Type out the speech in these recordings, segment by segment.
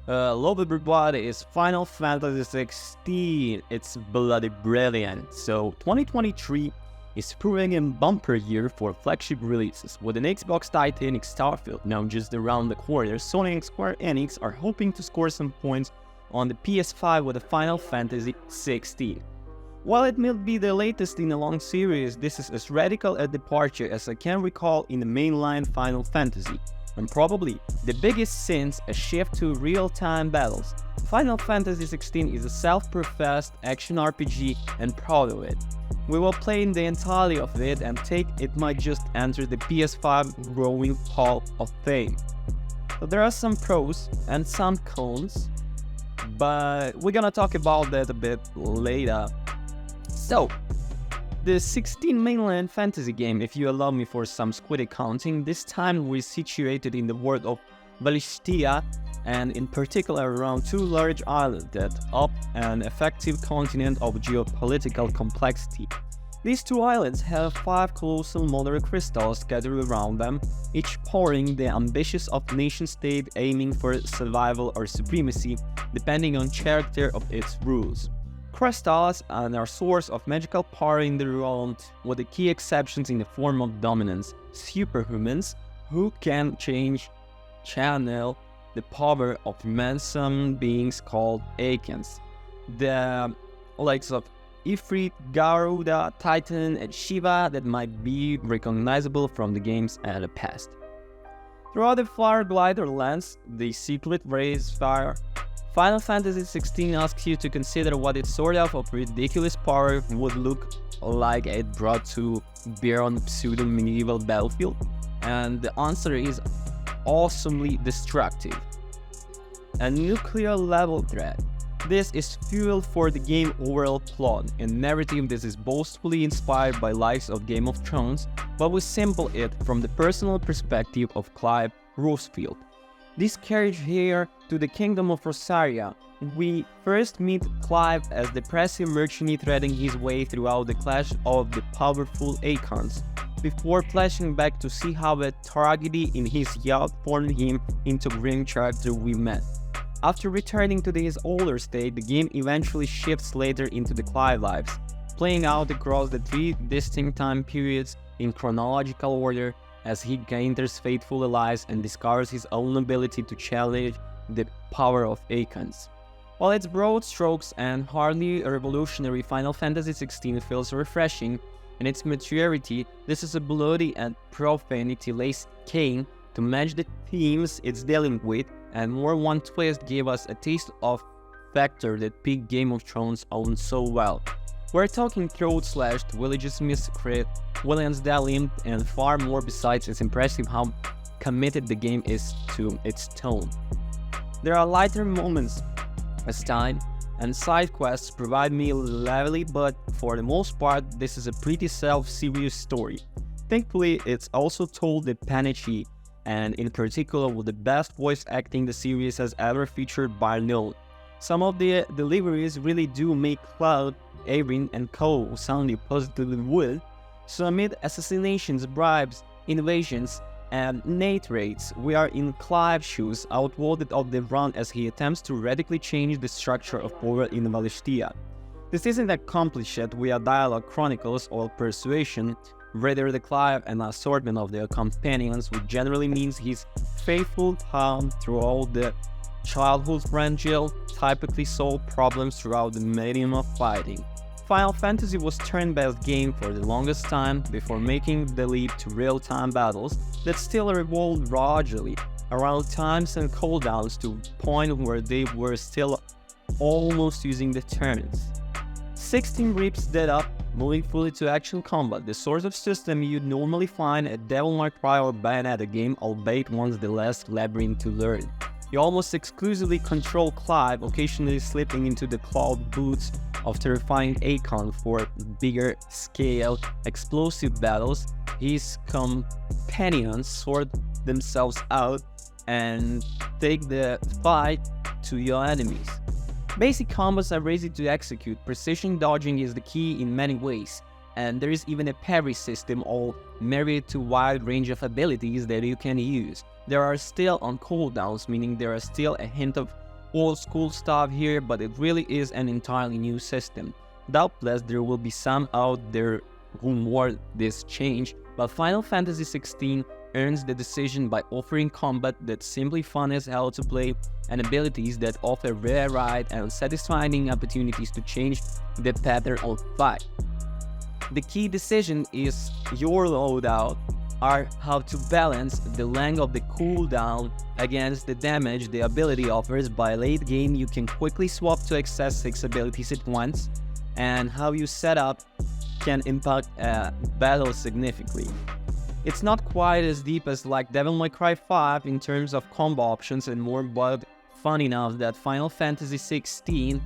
Hello everybody, it's Final Fantasy XVI. It's bloody brilliant. So 2023 is proving a bumper year for flagship releases. With an Xbox Titanic Starfield now just around the corner, Sony and Square Enix are hoping to score some points on the PS5 with a Final Fantasy XVI. While it may be the latest in a long series, this is as radical a departure as I can recall in the mainline Final Fantasy, and probably the biggest since a shift to real-time battles. Final Fantasy XVI is a self-professed action RPG and proud of it. We will play in the entirety of it and take it might just enter the PS5 growing Hall of Fame. So there are some pros and some cons, but we're gonna talk about that a bit later. So, the 16 mainland fantasy game, if you allow me for some squid counting, this time we're situated in the world of Valistia, and in particular around two large islands that up an effective continent of geopolitical complexity. These two islands have 5 colossal mother crystals scattered around them, each powering the ambitions of nation-state aiming for survival or supremacy, depending on character of its rules. Crystals are a source of magical power in the realm, with the key exceptions in the form of dominance, superhumans who can channel the power of immense beings called Akans. The likes of Ifrit, Garuda, Titan, and Shiva that might be recognizable from the games and the past. Throughout the Fire Glider lands, the secret rays fire. Final Fantasy XVI asks you to consider what its sort of ridiculous power would look like it brought to bear on a pseudo-medieval battlefield, and the answer is awesomely destructive. A nuclear level threat. This is fuel for the game overall plot and narrative that is boastfully inspired by likes of Game of Thrones, but we sample it from the personal perspective of Clive Rosefield. This carriage here to the Kingdom of Rosaria, we first meet Clive as the depressive merchant threading his way throughout the clash of the powerful Akans, before flashing back to see how a tragedy in his youth formed him into the grim character we met. After returning to his older state, the game eventually shifts later into the Clive lives, playing out across the 3 distinct time periods in chronological order, as he enters faithful allies and discovers his own ability to challenge the power of Akans. While its broad strokes and hardly revolutionary, Final Fantasy XVI feels refreshing in its maturity. This is a bloody and profanity-laced game to match the themes it's dealing with, and more one twist gave us a taste of factor that peak Game of Thrones owned so well. We're talking throat-slashed, villages massacred, villains delimbed, and far more. Besides, it's impressive how committed the game is to its tone. There are lighter moments as time and side quests provide me lively, but for the most part, this is a pretty self-serious story. Thankfully, it's also told with panache, and in particular with the best voice acting the series has ever featured bar none. Some of the deliveries really do make Cloud, Erin, and Co. sound positively well. So amid assassinations, bribes, invasions, and nitrates, we are in Clive's shoes, outvoted of the run as he attempts to radically change the structure of power in Valistia. This isn't accomplished yet via dialogue chronicles or persuasion, rather the Clive and assortment of their companions, which generally means his faithful calm throughout the childhood friend Jill typically solve problems throughout the medium of fighting. Final Fantasy was turn-based game for the longest time before making the leap to real-time battles that still revolved gradually around times and cooldowns to a point where they were still almost using the turns. 16 rips that up, moving fully to action combat, the sort of system you'd normally find at Devil May Cry or Bayonetta game, albeit one's the less labyrinth to learn. You almost exclusively control Clive, occasionally slipping into the cloud boots of terrifying Akon for bigger scale explosive battles. His companions sort themselves out and take the fight to your enemies. Basic combos are easy to execute, precision dodging is the key in many ways, and there is even a parry system all married to wide range of abilities that you can use. There are still on cooldowns, meaning there are still a hint of old school stuff here, but it really is an entirely new system. Doubtless there will be some out there who mourn this change, but Final Fantasy XVI earns the decision by offering combat that's simply fun as hell to play and abilities that offer varied and satisfying opportunities to change the pattern of fight. The key decision is your loadout, are how to balance the length of the cooldown against the damage the ability offers. By late game you can quickly swap to access 6 abilities at once, and how you set up can impact battle significantly. It's not quite as deep as like Devil May Cry 5 in terms of combo options and more, but fun enough that Final Fantasy XVI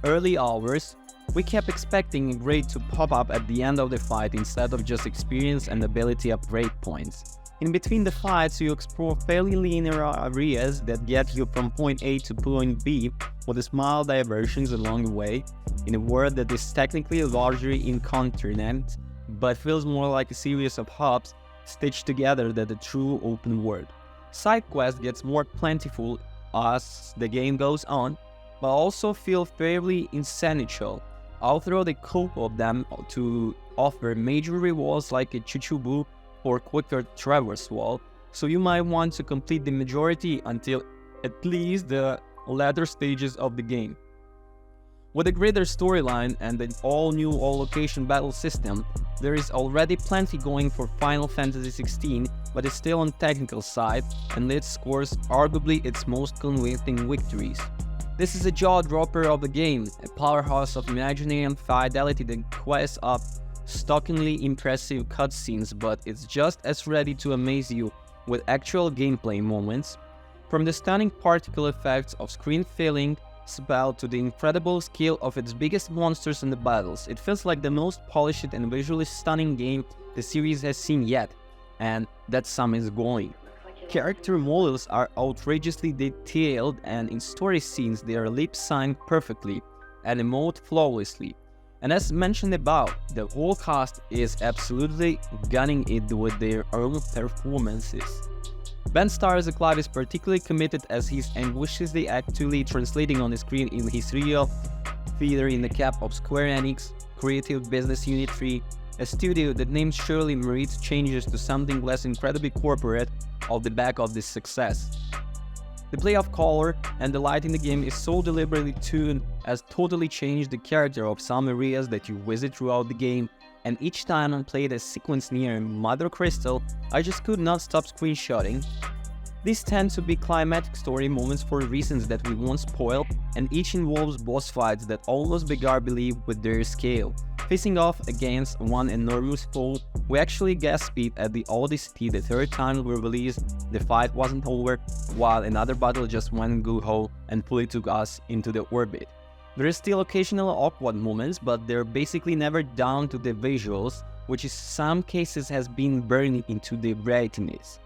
early hours we kept expecting a grade to pop up at the end of the fight instead of just experience and ability upgrade points. In between the fights you explore fairly linear areas that get you from point A to point B with small diversions along the way, in a world that is technically larger in continent but feels more like a series of hubs stitched together than a true open world. Side quest gets more plentiful as the game goes on, but also feel fairly essential, although the couple of them to offer major rewards like a Chuchubu or quicker traversal, so you might want to complete the majority until at least the latter stages of the game. With a greater storyline and an all-new all-location battle system, there is already plenty going for Final Fantasy XVI, but it's still on technical side, and it scores arguably its most convincing victories. This is a jaw-dropper of a game, a powerhouse of imaginary and fidelity that quests up shockingly impressive cutscenes, but it's just as ready to amaze you with actual gameplay moments. From the stunning particle effects of screen filling spell to the incredible scale of its biggest monsters in the battles, it feels like the most polished and visually stunning game the series has seen yet, and that some is going. Character models are outrageously detailed, and in story scenes they are lip-synced perfectly and emote flawlessly. And as mentioned above, the whole cast is absolutely gunning it with their own performances. Ben Starr's Clive is particularly committed as he's ambitiously actually translating on the screen in his real feather in the cap of Square Enix Creative Business Unit 3, a studio that names surely merits changes to something less incredibly corporate off the back of this success. The play of color and the light in the game is so deliberately tuned as totally changed the character of some areas that you visit throughout the game, and each time I played a sequence near Mother Crystal, I just could not stop screenshotting. These tend to be climatic story moments for reasons that we won't spoil, and each involves boss fights that almost begar belief with their scale. Facing off against one enormous foe, we actually gasped at the Odyssey the third time we released. The fight wasn't over, while another battle just went go-ho and fully took us into the orbit. There is still occasional awkward moments, but they're basically never down to the visuals, which in some cases has been burned into the brightness.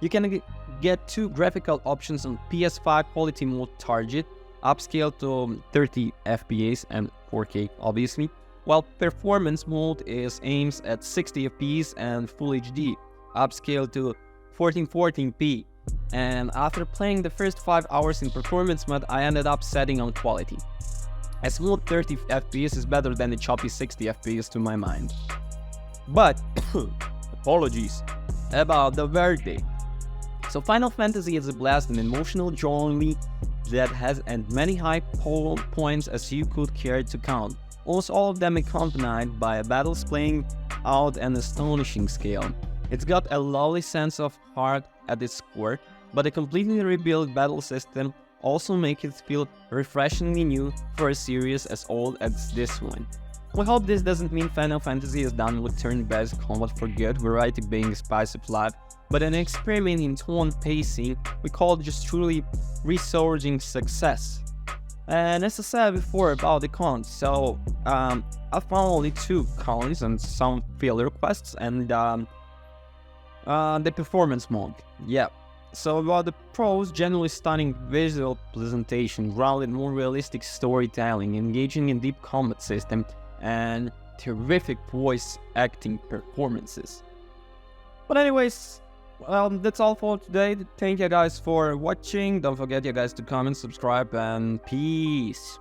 You can get 2 graphical options on PS5 quality mode target, upscale to 30 FPS and 4K obviously, while performance mode is aims at 60 FPS and Full HD, upscale to 1440p. And after playing the first 5 hours in performance mode, I ended up setting on quality. A smooth 30 FPS is better than a choppy 60 FPS to my mind. But, apologies, about the verdict. So Final Fantasy is a blast and emotional journey that has as many high points as you could care to count, almost all of them accompanied by battles playing out an astonishing scale. It's got a lovely sense of heart at its core, but a completely rebuilt battle system also makes it feel refreshingly new for a series as old as this one. We hope this doesn't mean Final Fantasy is done with turn-based combat for good, variety being a spice of life, but an experiment in tone pacing we call just truly resurging success. And as I said before about the cons, so I found only 2 cons and some filler quests and the performance mode. Yeah. So about the pros, generally stunning visual presentation, grounded more realistic storytelling, engaging in deep combat system, and terrific voice acting performances. But anyways, That's all for today. Thank you guys for watching. Don't forget you guys to comment, subscribe, and peace.